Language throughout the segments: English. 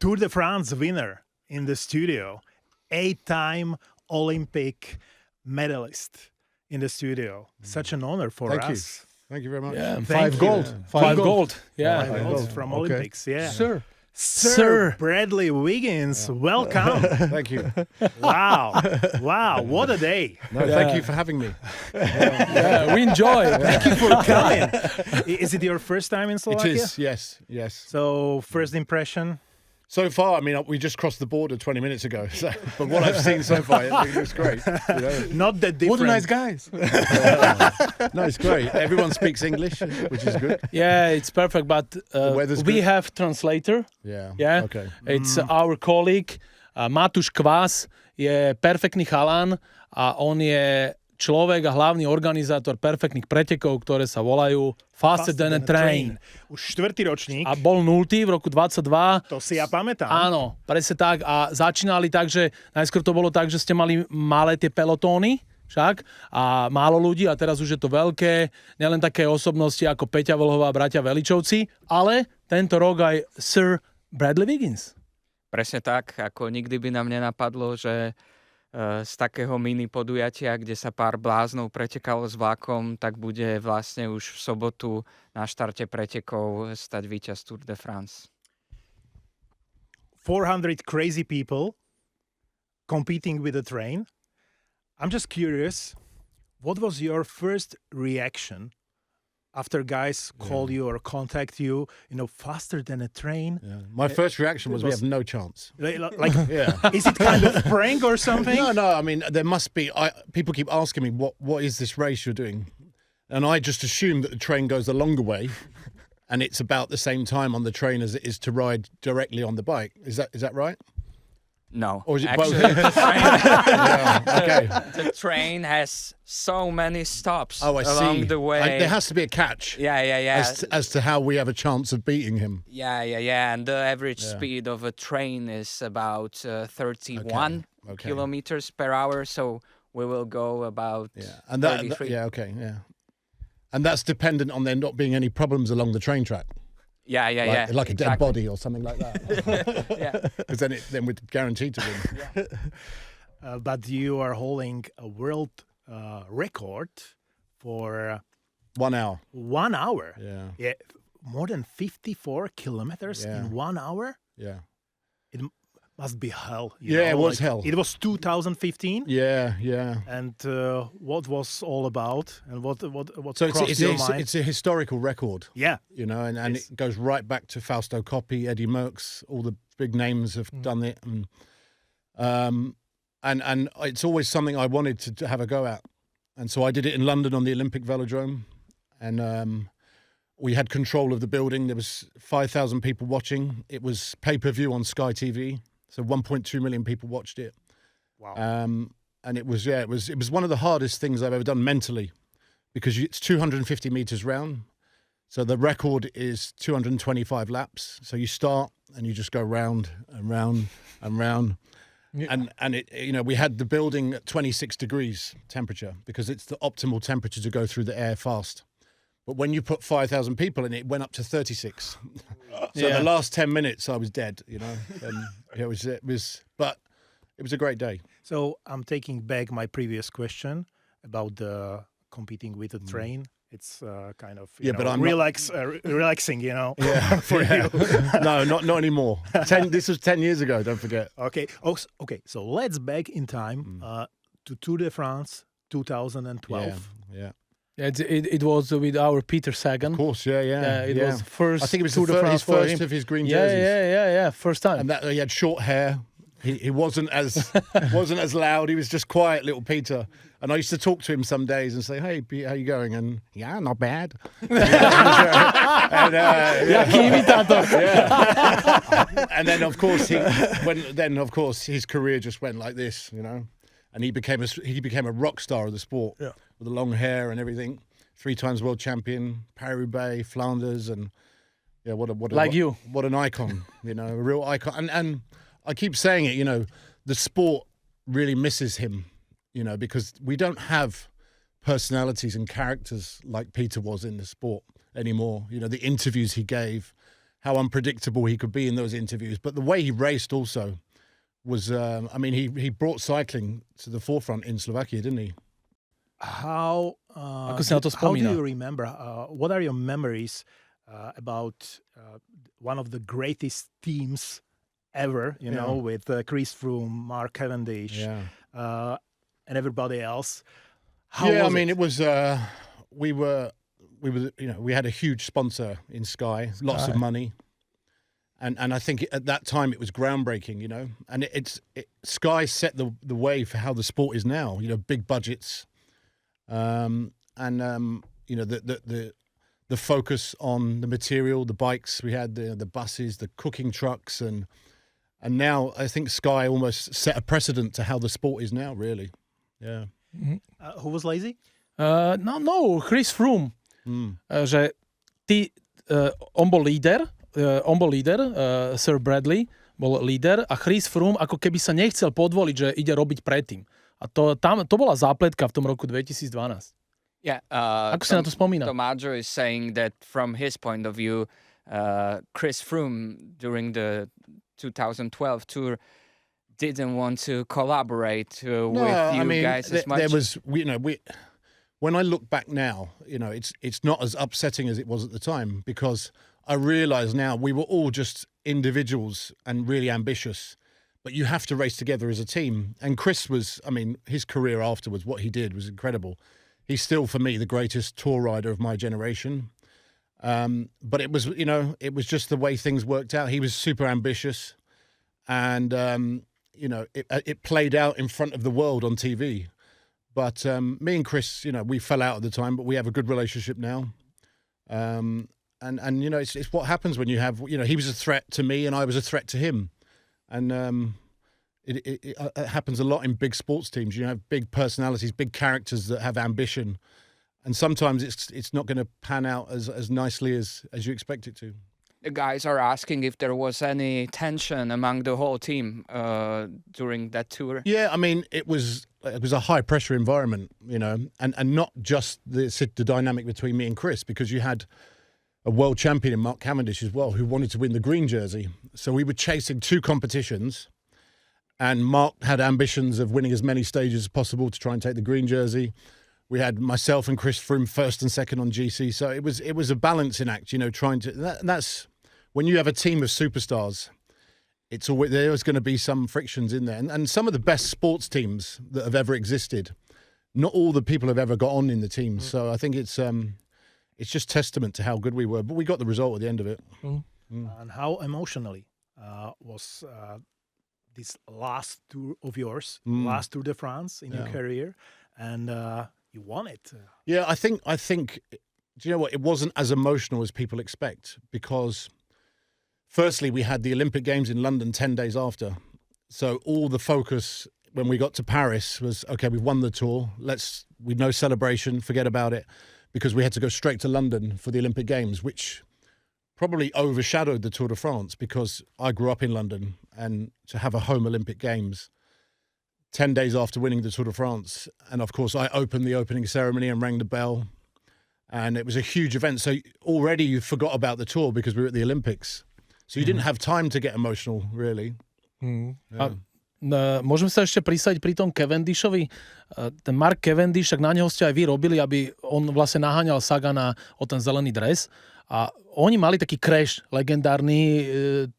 Tour de France winner in the studio, 8-time Olympic medalist in the studio. Such an honor for us. Thank you very much. Yeah, Thank 5 you. gold. 5 gold. Yeah. 5 golds from Okay. Olympics, yeah. Sir. Sir Bradley Wiggins, welcome. Thank you. Wow, what a day. No, thank you for having me. Yeah, we enjoy. Thank you for coming. Is it your first time in It Slovakia? is, yes. So, first impression? So far, I mean, we just crossed the border 20 minutes ago. So, but what I've seen so far, it looks great. You know? Not that different. What a nice guys. No, it's great. Everyone speaks English, which is good. Yeah, it's perfect. But weather's we good. have translator. Yeah. Yeah. Okay. It's our colleague. Matúš Kvás je perfektný chalan a on je človek a hlavný organizátor perfektných pretekov, ktoré sa volajú Faster than a Train. Už 4. ročník. A bol 0. v roku 22. To si ja pamätám. Áno, presne tak. A začínali tak, že najskôr to bolo tak, že ste mali malé tie pelotóny, však, a málo ľudí, a teraz už je to veľké, nielen také osobnosti ako Peťa Vlhová a bratia Veličovci, ale tento rok aj Sir Bradley Wiggins. Presne tak, ako nikdy by nám nenapadlo, že z takého mini podujatia, kde sa pár bláznov pretekalo s vlakom, tak bude vlastne už v sobotu na štarte pretekov stať víťaz Tour de France. 400 crazy people competing with the train. I'm just curious, what was your first reaction after guys call you or contact you, faster than a train? Yeah. My first reaction was we have no chance. Like Yeah. is it kind of prank or something? No. I mean, there must be. People keep asking me, what is this race you're doing? And I just assume that the train goes the longer way, and it's about the same time on the train as it is to ride directly on the bike. Is that right? No, Or is it actually, both? the Okay. train has so many stops Oh, I along see. the way. There has to be a catch. Yeah. As to how we have a chance of beating him. Yeah. And the average speed of a train is about 31 Okay. kilometers per hour. So we will go about And that 33. And that's dependent on there not being any problems along the train track. Yeah. Like a dead exactly. body or something like that. Yeah. Because then we're guaranteed to win. But you are holding a world record for 1 hour. 1 hour. Yeah. More than 54 kilometers in 1 hour. Yeah. It must be hell. It was hell. It was 2015. Yeah. And what was all about, and what So crossed your mind? it's a historical record. Yeah. And it goes right back to Fausto Coppi, Eddie Merckx, all the big names have done it. And it's always something I wanted to have a go at. And so I did it in London on the Olympic Velodrome. And we had control of the building. There was 5,000 people watching. It was pay-per-view on Sky TV. So 1.2 million people watched it. Wow. And it was one of the hardest things I've ever done mentally, because it's 250 meters round. So the record is 225 laps. So you start and you just go round and round and round. Yeah. And it, we had the building at 26 degrees temperature because it's the optimal temperature to go through the air fast. But when you put 5,000 people in, it went up to 36. So the last 10 minutes, I was dead. And it was a great day. So I'm taking back my previous question about the competing with the train. It's kind of but I'm relaxing, for you. No, not anymore. This was 10 years ago. Don't forget. Okay. Okay. So let's back in time to Tour de France 2012. Yeah. It was with our Peter Sagan. Of course, yeah. It was first. I think it was Tour de France his first of his green jerseys. Yeah. First time. And that he had short hair. He wasn't as loud. He was just quiet, little Peter. And I used to talk to him some days and say, "Hey, Pete, how you going?" And not bad. And then of course his career just went like this, And he became a rock star of the sport with the long hair and everything. 3 times world champion, Paris-Roubaix, Flanders, and what an icon, a real icon. And I keep saying it, the sport really misses him, because we don't have personalities and characters like Peter was in the sport anymore. The interviews he gave, how unpredictable he could be in those interviews. But the way he raced also was, I mean, he brought cycling to the forefront in Slovakia, didn't he? How do you remember? What are your memories about one of the greatest teams ever? You know, with Chris Froome, Mark Cavendish, and everybody else. It was. We had a huge sponsor in Sky, lots of money. And I think at that time it was groundbreaking, you know. And Sky set the way for how the sport is now, you know, big budgets. You know, the focus on the material, the bikes, we had the buses, the cooking trucks, and now I think Sky almost set a precedent to how the sport is now, really. Yeah. Who was lazy? No, Chris Froome. Že on bol líder, Sir Bradley bol líder a Chris Froome ako keby sa nechcel podvoliť, že ide robiť predtým. A to bola zápletka v tom roku 2012. Yeah. Ako sa na to spomína? Tomaggio is saying that from his point of view, Chris Froome during the 2012 tour didn't want to collaborate with you guys as much. There was, when I look back now, you know, it's not as upsetting as it was at the time, because I realise now we were all just individuals and really ambitious, but you have to race together as a team. And Chris was, I mean, his career afterwards, what he did was incredible. He's still, for me, the greatest tour rider of my generation. But it was, you know, it was just the way things worked out. He was super ambitious, and you know, it played out in front of the world on TV. But me and Chris, you know, we fell out at the time, but we have a good relationship now. And you know, it's what happens when you have, you know, he was a threat to me and I was a threat to him. And it happens a lot in big sports teams. You have big personalities, big characters that have ambition. And sometimes it's not going to pan out as nicely as you expect it to. The guys are asking if there was any tension among the whole team during that tour. Yeah, I mean, it was a high pressure environment, you know, and not just the dynamic between me and Chris, because you had a world champion in Mark Cavendish as well, who wanted to win the green jersey. So we were chasing two competitions, and Mark had ambitions of winning as many stages as possible to try and take the green jersey. We had myself and Chris Froome first and second on GC. So it was a balancing act, you know, trying to, that's, when you have a team of superstars, it's always, there's going to be some frictions in there. And some of the best sports teams that have ever existed, not all the people have ever got on in the team. So I think it's just testament to how good we were. But we got the result at the end of it. And how emotionally was this last tour of yours, last Tour de France in your career, and you won it? Yeah, I think. Do you know what? It wasn't as emotional as people expect, because firstly, we had the Olympic Games in London 10 days after. So all the focus when we got to Paris was, okay, we've won the tour. We've no celebration, forget about it, because we had to go straight to London for the Olympic Games, which probably overshadowed the Tour de France, because I grew up in London, and to have a home Olympic Games 10 days after winning the Tour de France. And of course, I opened the opening ceremony and rang the bell. And it was a huge event. So already you forgot about the tour because we were at the Olympics. So you didn't have time to get emotional, really. Yeah. Môžem sa ešte prisadiť pri tom Cavendishovi. Ten Mark Cavendish, tak na neho ste aj vy robili, aby on vlastne naháňal Sagana o ten zelený dres. A oni mali taký crash legendárny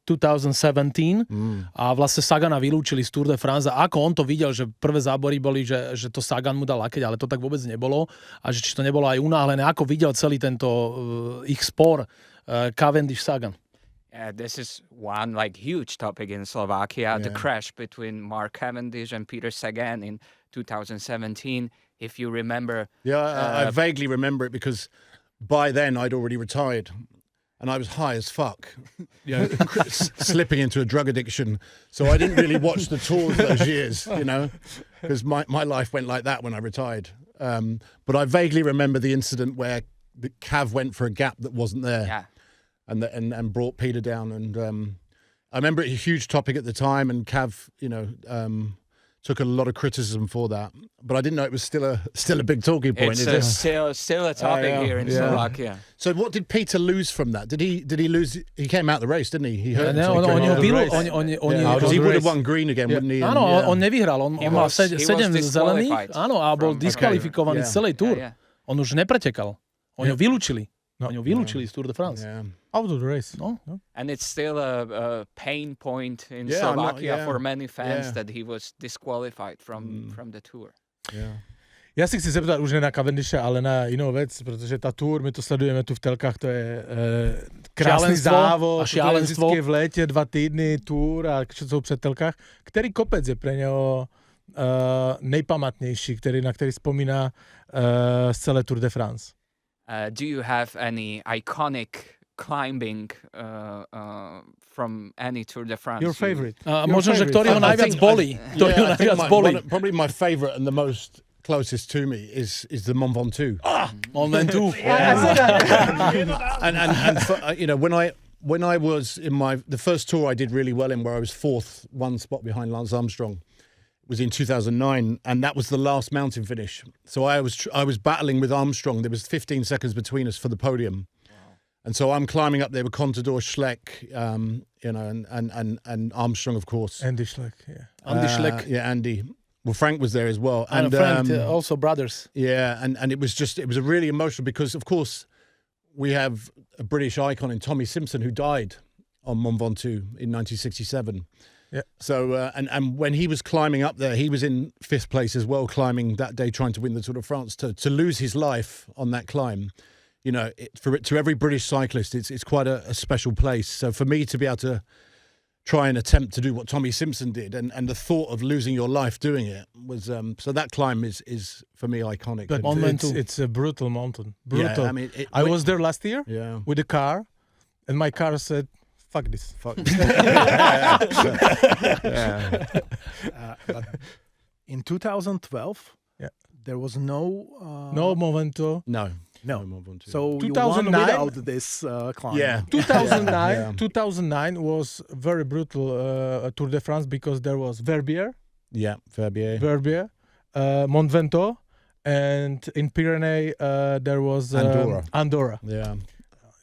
2017 a vlastne Sagana vylúčili z Tour de France. A ako on to videl, že prvé zábory boli, že to Sagan mu dal lakeť, ale to tak vôbec nebolo. A že či to nebolo aj unáhlené. Ako videl celý tento ich spor Cavendish-Sagan? Yeah, this is one huge topic in Slovakia, the crash between Mark Cavendish and Peter Sagan in 2017. If you remember. Yeah, I vaguely remember it because by then I'd already retired and I was high as fuck, you know, slipping into a drug addiction. So I didn't really watch the tours those years, you know, because my life went like that when I retired. But I vaguely remember the incident where the Cav went for a gap that wasn't there. Yeah. And brought Peter down. And I remember it was a huge topic at the time, and Cav, you know, took a lot of criticism for that, but I didn't know it was still a big talking point. It's still a topic here in Slovakia. So what did Peter lose from that? Did he lose? He came out the race, didn't he? He hurt because he would have won green again, wouldn't he? Áno, on nevyhral. On mal 7 zelených. Áno, a bol diskvalifikovaný z celej túr. On už nepretekal. Oni ho vylúčili. Oni ho vylúčili z Tour de France. Out of the race. No. And it's still a pain point in Slovakia for many fans that he was disqualified from the tour. Yeah. Já si chci zeptat už ne na Cavendisha, ale na jinou věc, protože ta tour, my to sledujeme tu v telkách, to je krásný závod, to je vždycky v létě 2 týdny tour a čo jsou před telkách. Který kopec je pre něho nejpamatnější, na který vzpomíná z celé Tour de France? Do you have any iconic climbing from any Tour de France? Your favorite? Možno, že ktorý ho najviac bolí. Probably my favorite and the most closest to me is the Mont Ventoux. Mont Ventoux. And for, when I was in the first tour I did really well in, where I was 4th, 1 spot behind Lance Armstrong, was in 2009, and that was the last mountain finish. So I was battling with Armstrong. There was 15 seconds between us for the podium. And so I'm climbing up there with Contador, Schleck, and Armstrong, of course. Andy Schleck, yeah. Andy Schleck. Yeah, Andy. Well, Frank was there as well. And Frank, also brothers. Yeah, and it was a really emotional, because, of course, we have a British icon in Tommy Simpson, who died on Mont Ventoux in 1967. Yeah. So, and when he was climbing up there, he was in 5th place as well, climbing that day, trying to win the Tour de France. To lose his life on that climb, to every British cyclist, it's quite a special place. So for me to be able to try and attempt to do what Tommy Simpson did, and the thought of losing your life doing it was, so that climb is for me iconic. But it's a brutal mountain. Brutal. Yeah, I mean, I was there last year with a car, and my car said, fuck this. But in 2012, there was no Mont Ventoux. No. So you won without this climb. Yeah. 2009 was very brutal Tour de France, because there was Verbier. Yeah, Verbier. Mont Ventoux, and in Pyrenees there was Andorra. Yeah.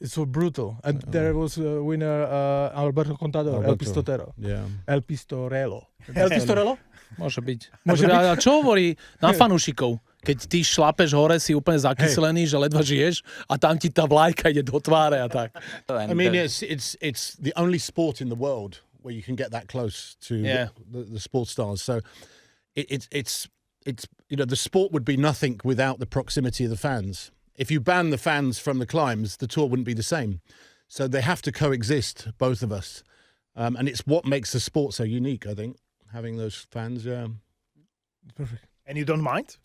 It's so brutal. And there was winner Alberto Contador, El Pistotero. Yeah. El Pistorello. El Pistorello? Môže byť. A čo hovorí na fanúšikov? Keď ty šlapeš hore, si úplne zakyslený, že ledva žiješ, a tam ti tá vlajka ide do tváre a tak. I mean, it's the only sport in the world where you can get that close to the sports stars. So it's the sport would be nothing without the proximity of the fans. If you ban the fans from the climbs, the tour wouldn't be the same. So they have to coexist, both of us. And it's what makes the sport so unique, I think, having those fans. Perfect. And you don't mind?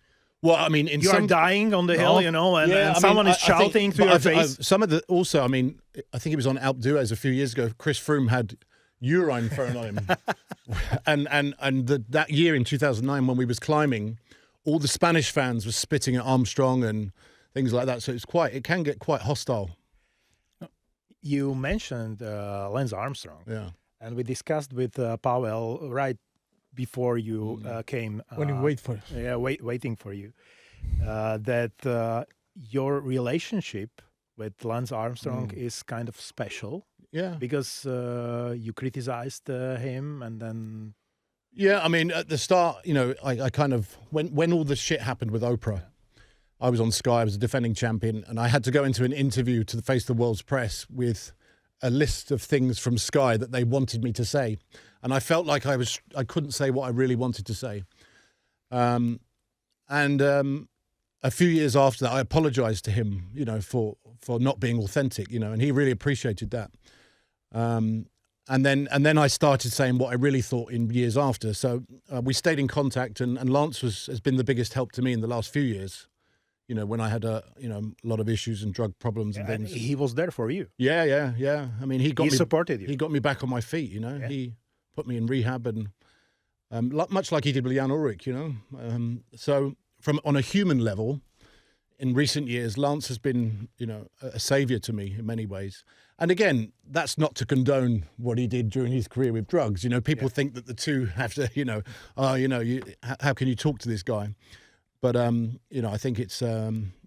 Well, I mean, you are dying on the hill, and someone is shouting to your face. I think it was on Alpe d'Huez a few years ago. Chris Froome had urine thrown on him, and that year in 2009 when we was climbing, all the Spanish fans were spitting at Armstrong and things like that. So it can get quite hostile. You mentioned Lance Armstrong, and we discussed with Pavel right before you came. When you waiting for you, that your relationship with Lance Armstrong is kind of special. Yeah, because you criticized him, and then. Yeah, I mean, at the start, I kind of when all the shit happened with Oprah. I was on Sky, I was a defending champion, and I had to go into an interview to face the world's press with a list of things from Sky that they wanted me to say. And I felt like I couldn't say what I really wanted to say. And a few years after that, I apologized to him, for not being authentic, and he really appreciated that. And then I started saying what I really thought in years after. So we stayed in contact, and Lance has been the biggest help to me in the last few years. When I had a lot of issues and drug problems and things. He was there for you. Yeah. I mean, he supported you. He got me back on my feet. He put me in rehab, and much like he did with Jan Ulrich. So on a human level, in recent years, Lance has been, a saviour to me in many ways. And again, that's not to condone what he did during his career with drugs. People think that the two have to, how can you talk to this guy? But, I think it's,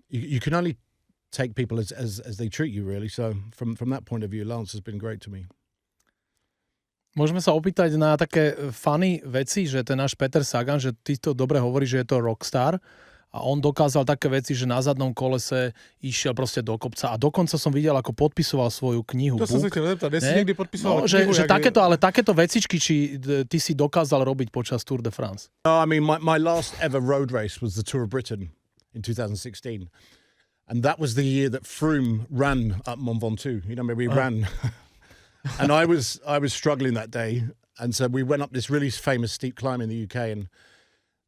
you can only take people as they treat you, really. So from that point of view, Lance has been great to me. Môžeme sa opýtať na také funny veci, že ten náš Peter Sagan, že ty to dobre hovoríš, že je to rockstar a on dokázal také veci, že na zadnom kolese išiel proste do kopca a dokonca som videl, ako podpisoval svoju knihu. To som sa chcel zeptať, si niekdy podpisoval knihu? Že takéto vecičky, či ty si dokázal robiť počas Tour de France? No, I mean, my last ever road race was the Tour of Britain in 2016. And that was the year that Froome ran up Mont Ventoux. Maybe he ran... And I was struggling that day, and so we went up this really famous steep climb in the UK, and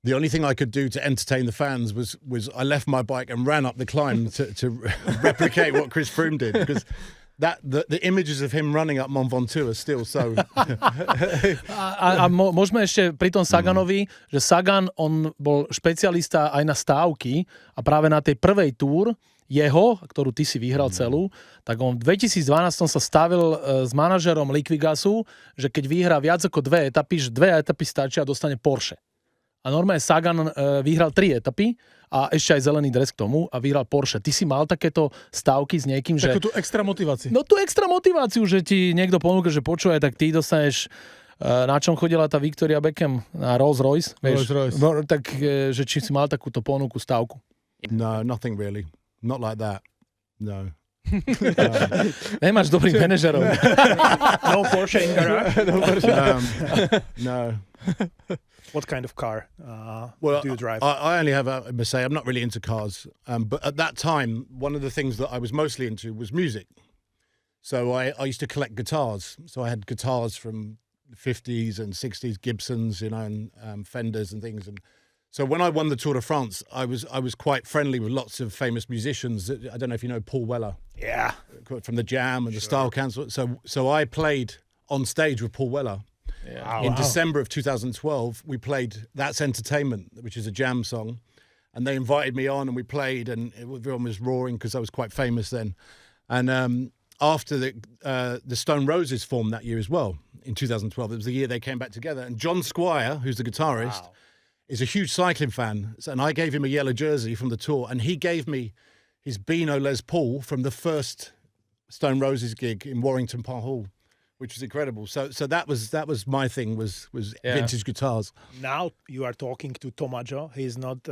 the only thing I could do to entertain the fans was I left my bike and ran up the climb to replicate what Chris Froome did, because the images of him running up Mont Ventoux are still so... A môžeme ešte pri tom Saganovi, že Sagan, on bol špecialista aj na stávky a práve na tej prvej túr ktorú ty si vyhral celú, tak on v 2012 sa stavil s manažerom Liquigasu, že keď vyhrá viac ako 2 etapy, že 2 etapy stačia a dostane Porsche. A normálne Sagan vyhral 3 etapy a ešte aj zelený dres k tomu a vyhral Porsche. Ty si mal takéto stávky s niekým, že... Takú tú extra motiváciu. No tú extra motiváciu, že ti niekto ponúka, že počúvaj, tak ty dostaneš... Na čom chodila tá Victoria Beckham? Na Rolls Royce? Rolls-Royce. No, tak, že či si mal takúto ponuku stávku? No, nothing really. Not like that. No. Nemáš dobrých manažerov. No Porsche in garage? No. What kind of car do you drive? I only have a Mercedes. I'm not really into cars. But at that time, one of the things that I was mostly into was music. So I used to collect guitars. So I had guitars from the 50s and 60s, Gibsons, and Fenders and things. And so when I won the Tour de France, I was quite friendly with lots of famous musicians. I don't know if you know Paul Weller. Yeah. From the Jam and the Style Council. So I played on stage with Paul Weller. Yeah. In December of 2012, we played That's Entertainment, which is a Jam song. And they invited me on and we played and everyone was roaring because I was quite famous then. And after the Stone Roses formed that year as well, in 2012, it was the year they came back together. And John Squire, who's the guitarist... is a huge cycling fan, and I gave him a yellow jersey from the tour, and he gave me his Beano Les Paul from the first Stone Roses gig in Warrington Park Hall, which was incredible. So that was my thing was vintage guitars. Now you are talking to Tomajo. He's not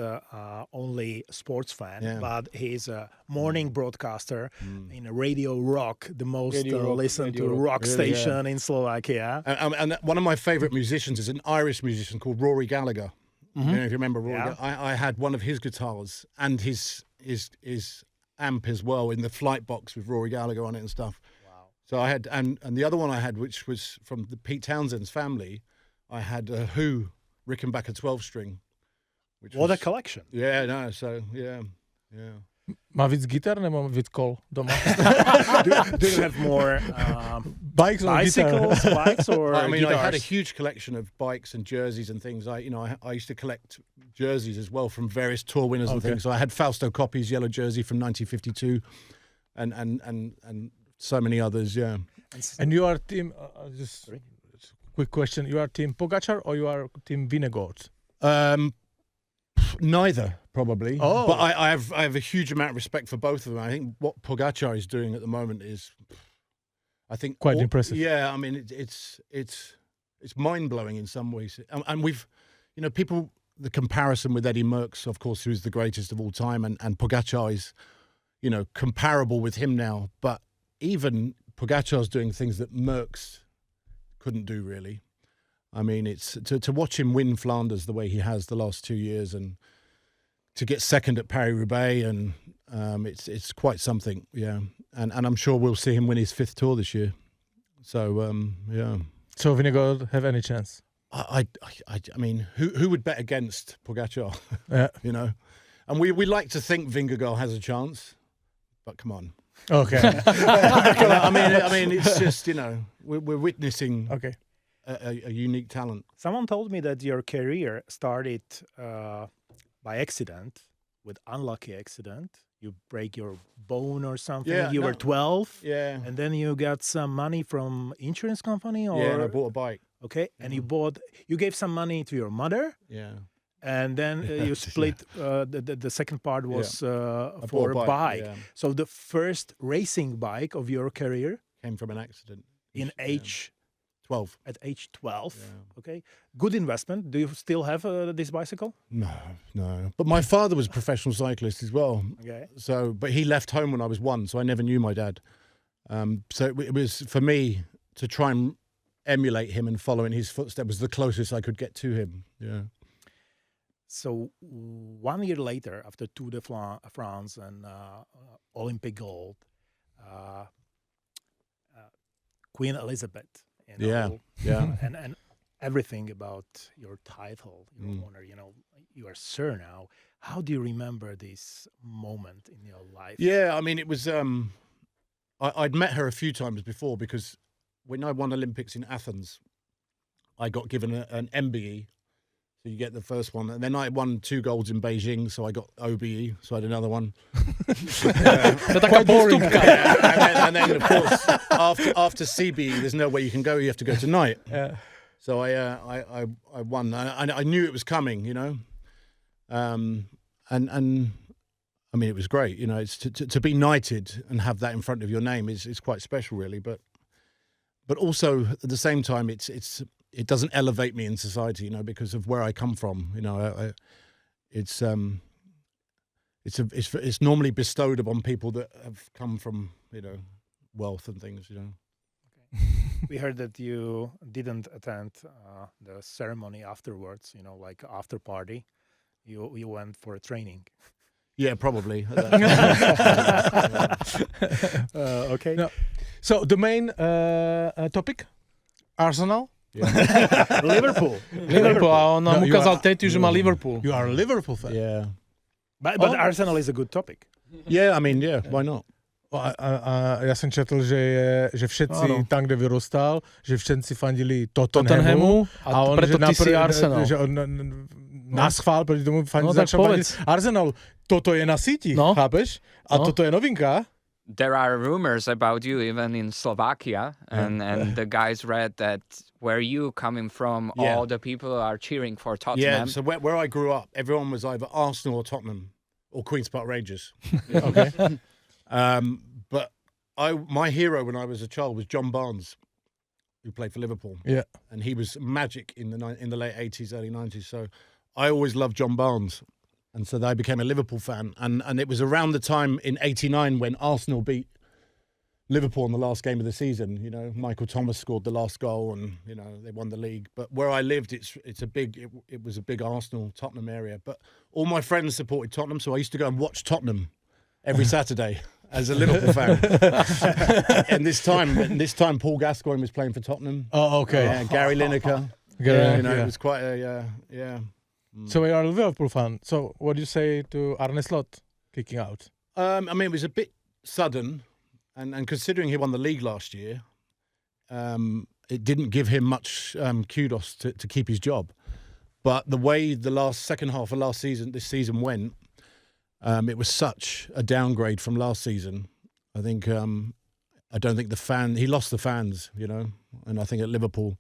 only a sports fan, but he's a morning broadcaster in Radio Rock, the most listened to rock station in Slovakia. And one of my favorite musicians is an Irish musician called Rory Gallagher. I don't know if you remember Rory. Yeah. I had one of his guitars and his amp as well in the flight box with Rory Gallagher on it and stuff. Wow. So I had and the other one I had, which was from the Pete Townshend's family, I had a Who Rickenbacker 12-string. What a collection! Yeah, no. So yeah. Má víc gitar nebo víc kol doma? do you have more bikes or bicycles, bikes or I mean, guitars? I had a huge collection of bikes and jerseys and things. I used to collect jerseys as well from various tour winners and things. So I had Fausto Coppi's yellow jersey from 1952, and so many others. Yeah. And you are team. Just quick question: you are team Pogačar or you are team Vingegaard? Neither, probably. Oh. But I have a huge amount of respect for both of them. I think what Pogačar is doing at the moment is, I think, quite impressive. Yeah, I mean, it's mind blowing in some ways. And we've, people, the comparison with Eddie Merckx, of course, who's the greatest of all time, and Pogačar is, comparable with him now. But even Pogačar's doing things that Merckx couldn't do, really. I mean, it's to watch him win Flanders the way he has the last 2 years, and to get second at Paris-Roubaix, and it's quite something, yeah. And I'm sure we'll see him win his 5th Tour this year. So yeah. So Vingegaard have any chance? I mean, who would bet against Pogačar? Yeah. And we like to think Vingegaard has a chance, but come on. Okay. I mean, it's just we're witnessing. Okay. A unique talent. Someone told me that your career started by accident with unlucky accident. You break your bone or something. Yeah, You were 12. Yeah. And then you got some money from insurance company, or Yeah, and I bought a bike. okay, and you gave some money to your mother, Yeah. and then you split. The second part was for a bought bike. Yeah. So the first racing bike of your career Came from an accident. in age 12. at age 12. Yeah. Okay, good investment. Do you still have this bicycle? No. But my father was a professional cyclist as well. Okay. So, but he left home when I was 1, so I never knew my dad. So it was for me to try and emulate him and follow in his footsteps was the closest I could get to him. Yeah. So 1 year later, after Tour de France and Olympic gold, Queen Elizabeth, Yeah. and everything about your title, your honor, you are sir now. How do you remember this moment in your life? Yeah, I mean, it was. I'd met her a few times before because when I won Olympics in Athens, I got given an MBE, so you get the first one, and then I won 2 golds in Beijing, so I got OBE, so I had another one. To taká postupka. And then of course after CBE, there's no way you can go. You have to go to night. Yeah. So I won. I knew it was coming, and I mean, it was great. It's to be knighted and have that in front of your name is quite special, really. But also at the same time, it doesn't elevate me in society, because of where I come from. It's normally bestowed upon people that have come from wealth and things. We heard that you didn't attend the ceremony afterwards, like after party. You went for a training. Yeah, probably. Okay. No. So the main topic, Arsenal. Yeah. Liverpool. Liverpool, a on nám No, you ukázal are- tetiu, že má Liverpool. You are a Liverpool fan. Yeah. But Arsenal is a good topic. Yeah, I mean, yeah, why not? A já jsem četl, že všetci Áno. tam, kde vyrostal, že všetci fandili Tottenhamu a a on, preto ty si Arsenal. že on naschvál, proti tomu No tak začal povedz. fandit Arsenal. Toto je na síti, No. chápeš? A No. toto je novinka. There are rumors about you even in Slovakia, and the guys read that where you coming from, Yeah. all the people are cheering for Yeah, Tottenham. so where I grew up, everyone was either Arsenal or Tottenham or Queen's Park Rangers. Okay. But my hero when I was a child was John Barnes, who played for Liverpool. Yeah. And he was magic in the late 80s, early 90s. So I always loved John Barnes. And so I became a Liverpool fan. And it was around the time in 89 when Arsenal beat Liverpool in the last game of the season. Michael Thomas scored the last goal and, they won the league. But where I lived, it was a big Arsenal, Tottenham area. But all my friends supported Tottenham. So I used to go and watch Tottenham every Saturday as a Liverpool fan. and this time Paul Gascoigne was playing for Tottenham. Oh, okay. Yeah, Gary Lineker. It was quite a, yeah. So you are a Liverpool fan. So what do you say to Arne Slot kicking out? I mean, it was a bit sudden, and considering he won the league last year, it didn't give him much kudos to keep his job. But the way the second half of this season went, it was such a downgrade from last season. I think I don't think he lost the fans, and I think at Liverpool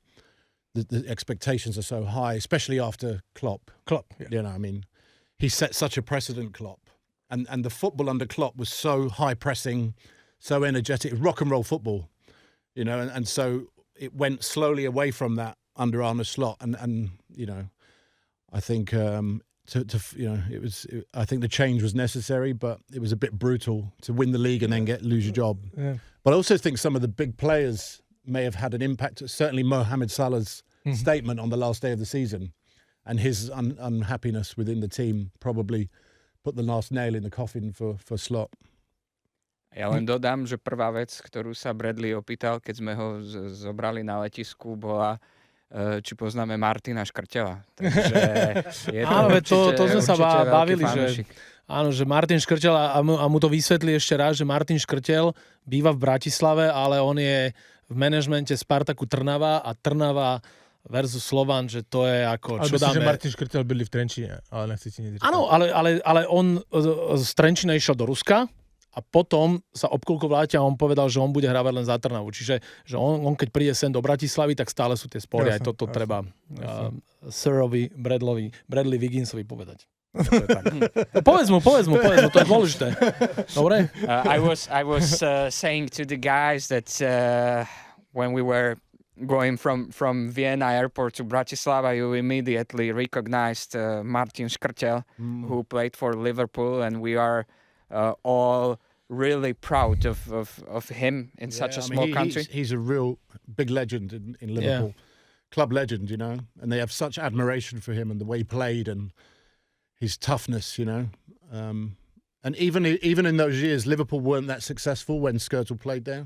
the expectations are so high, especially after Klopp. Yeah. I mean, he set such a precedent, Klopp. And the football under Klopp was so high pressing, so energetic, rock and roll football, and so it went slowly away from that under Arne Slot. And I think I think the change was necessary, but it was a bit brutal to win the league and then lose your job. Yeah. But I also think some of the big players may have had an impact. Certainly Mohamed Salah's statement on the last day of the season and his unhappiness within the team probably put the last nail in the coffin for Slot. Ja len dodám, že prvá vec, ktorú sa Bradley opýtal, keď sme ho zobrali na letisku, bola, či poznáme Martina Škrtela. Takže je to sme sa určite bavili, veľký že fanúšik. áno, že Martin Škrtel a mu to vysvetlí ešte raz, že Martin Škrtel býva v Bratislave, ale on je v manažmente Spartaku Trnava a Trnava versus Slovan, že to je ako, Ale čo myslím, že dáme. Martin Škrtel byli v Trenčíne, ale nechci ti nič říkať. Áno, ale on z Trenčína išiel do Ruska a potom sa obkúlko v léte a on povedal, že on bude hrávať len za Trnavu. Čiže že on keď príde sem do Bratislavy, tak stále sú tie spory. Aj toto treba Sirovi, Bradley Wigginsovi povedať. Povedz mu, to je dôležité. Dobre? I was saying to the guys that when we were going from Vienna airport to Bratislava, you immediately recognized Martin Škrtel, who played for Liverpool, and we are all really proud of him in such a small country. He's a real big legend in Liverpool. Club legend, you know, and they have such admiration for him and the way he played and his toughness, you know. And even in those years, Liverpool weren't that successful when Skrtel played there,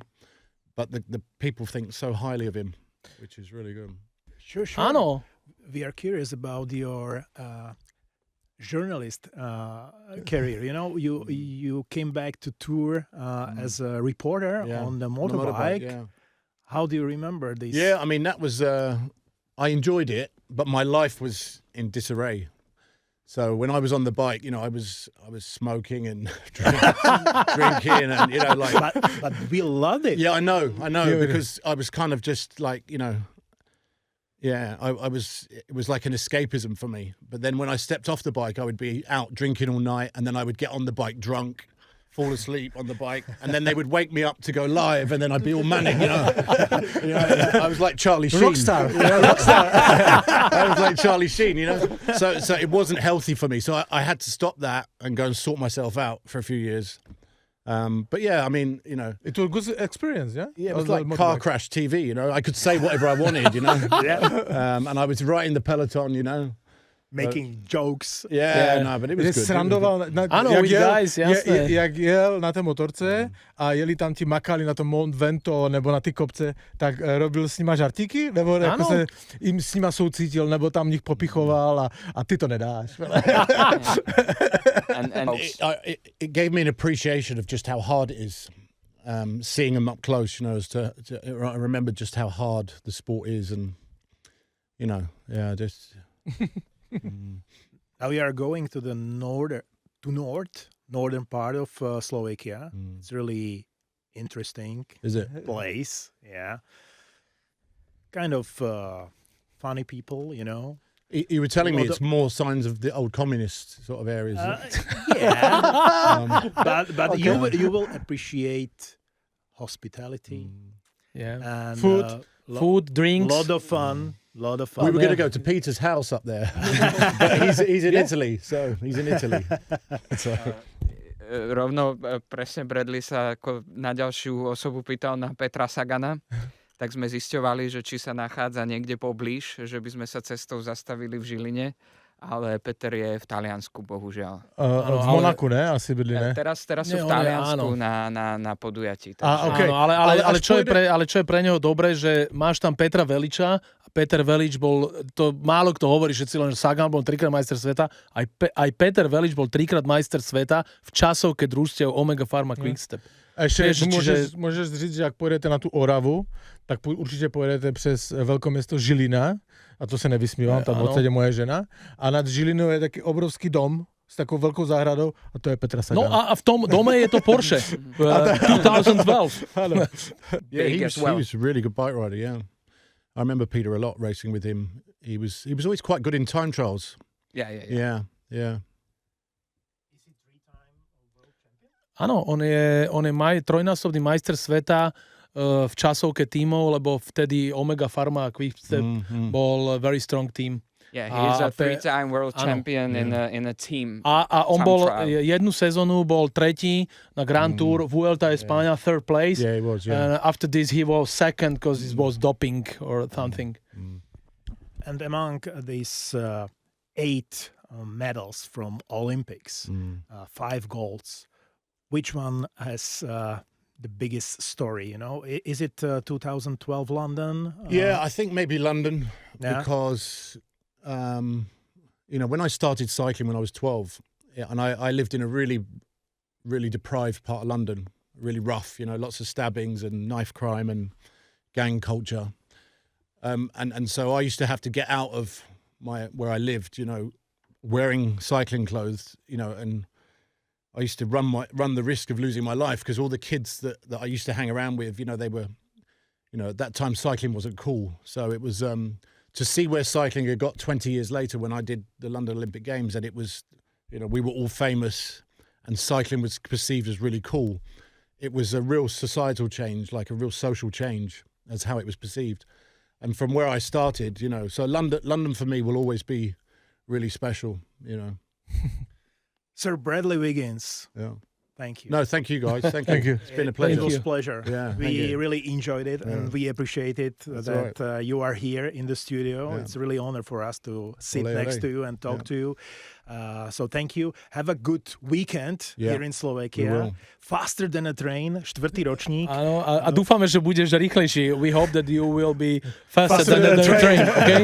but the people think so highly of him, which is really good. Sure. Áno. We are curious about your journalist career. You know, you came back to tour as a reporter on the motorbike. How do you remember this? Yeah, I mean, that was, I enjoyed it, but my life was in disarray. So when I was on the bike, you know, I was smoking and drinking and, you know, like... But we loved it. Yeah, I know, because I was kind of just like, you know... Yeah, it was like an escapism for me. But then when I stepped off the bike, I would be out drinking all night, and then I would get on the bike drunk, fall asleep on the bike, and then they would wake me up to go live, and then I'd be all manic, you know. I was like Charlie Sheen. Rockstar. I was like Charlie Sheen, you know. So it wasn't healthy for me. So I had to stop that and go and sort myself out for a few years. But yeah, I mean, you know, It was a good experience, yeah? yeah, it was like car crash TV, you know. I could say whatever I wanted, you know. And I was right in the peloton, you know. Making jokes. Yeah, no, but it was good. Srandoval, Áno, with guys, jasné. Jak jel na té motorce a jeli tam ti makali na tom Mont Vento nebo na ty kopce, tak robil s nima žartíky? Nebo jako se jim s nima soucítil, nebo tam nich popichoval a ty to nedáš. and it gave me an appreciation of just how hard it is. Seeing them up close, you know, I remember just how hard the sport is, and you know, yeah, just. Now we are going to the northern part of Slovakia. It's really interesting. Is it? Place? Yeah. Kind of funny people, you know. You were telling me it's more signs of the old communist sort of areas. Yeah. But okay. you will appreciate hospitality. Yeah. And food, drinks. Lot of fun. We were going to go to Peter's house up there, but he's in Italy, so he's in Italy. Rovno presne Bradley sa ako na ďalšiu osobu pýtal na Petra Sagana, tak sme zisťovali, že či sa nachádza niekde poblíž, že by sme sa cestou zastavili v Žiline, ale Peter je v Taliansku, bohužiaľ. V Monaku, ne? Asi bydli, ne? Teraz sú v Taliansku na podujatí. Okay. Áno, ale čo je pre neho dobré, že máš tam Petra Veliča a Peter Velič bol, to málo kto hovorí, všetci len, že Sagan bol 3-krát majster sveta, aj Peter Velič bol 3-krát majster sveta v časovke družstiev Omega Pharma Quickstep. A ještě můžeš říct, že jak pojedete na tu Oravu, tak určitě pojedete přes velkoměsto Žilina, a to se nevysmívám, tam odsaď je moje žena, a nad Žilinou je taky obrovský dom s takovou velkou zahradou a to je Petra Sagana. No a v tom dome je to Porsche 2012. Yeah, he was a really good bike rider, yeah. I remember Peter a lot racing with him. He was always quite good in time trials. Yeah. Áno, on je trojnásobný majster sveta v časovke tímov, lebo vtedy Omega Pharma a Quickstep bol very strong team. Yeah, he's a three-time world champion in a team. A on bol jednu sezónu bol tretí na Grand Tour, Vuelta España, third place. Yeah, he was, yeah. And after this he was second because it was doping or something. And among these 8 medals from Olympics, 5 golds, which one has the biggest story, you know? Is it 2012 London? Yeah, I think maybe London, because, you know, when I started cycling when I was 12, and I lived in a really, really deprived part of London, really rough, you know, lots of stabbings and knife crime and gang culture. And so I used to have to get out of where I lived, you know, wearing cycling clothes, you know, and I used to run the risk of losing my life because all the kids that I used to hang around with, you know, they were, you know, at that time cycling wasn't cool. So it was to see where cycling had got 20 years later when I did the London Olympic Games, and it was, you know, we were all famous and cycling was perceived as really cool. It was a real societal change, like a real social change as how it was perceived. And from where I started, you know, so London for me will always be really special, you know. Sir Bradley Wiggins. Yeah. Thank you. No, thank you guys. Thank you. It's been a It pleasure. was a pleasure. Yeah, we really enjoyed it, and we appreciate it that you are here in the studio. Yeah. It's really an honor for us to sit OléOlé. next to you and talk to you. So thank you. Have a good weekend here in Slovakia. Faster than a train, 4. ročník. Áno, a dúfame, že budeš rýchlejší. We hope that you will be faster than the train, okay?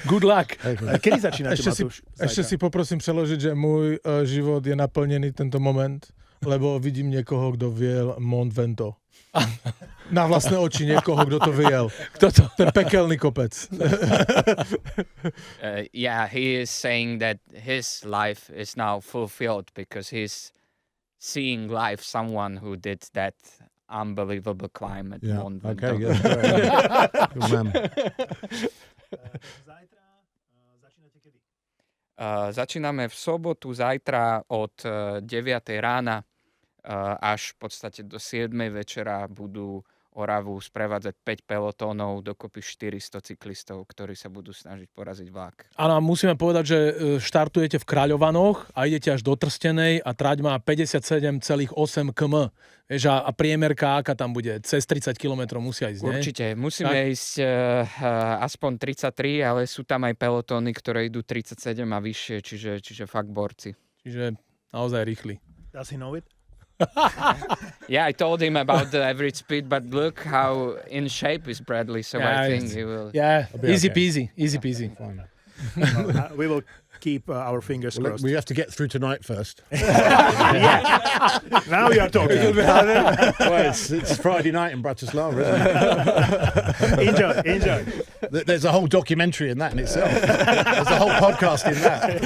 Good luck. Kedy začínate, Matúš? Ešte si poprosím preložiť, že môj život je naplnený tento moment, lebo vidím niekoho, kto vyjel Mont Vento. Na vlastné oči niekoho, kto to vyjel. Kto to? Ten pekelný kopec. Yeah, he is saying that his life is now fulfilled because he's seeing live someone who did that unbelievable climb at Mont Vento. Okay, good man. Začíname v sobotu, zajtra od 9 rána až v podstate do 7 večera budú Oravu sprevádzať 5 pelotónov, dokopy 400 cyklistov, ktorí sa budú snažiť poraziť vlak. Áno, musíme povedať, že štartujete v Kráľovanoch a idete až do Trstenej a trať má 57,8 km. Vieš, a priemerka, aká tam bude? Cez 30 km musia ísť, nie? Určite, musíme ísť aspoň 33, ale sú tam aj pelotóny, ktoré idú 37 a vyššie, čiže fakt borci. Čiže naozaj rýchli. Does he know it? Yeah, I told him about the average speed, but look how in shape is Bradley, so I think he will... Yeah, easy okay. peasy. Fine. We will keep our fingers crossed. We have to get through tonight first. Now you are talking. Well, it's Friday night in Bratislava, isn't it? Enjoy. There's a whole documentary in that in itself. There's a whole podcast in that.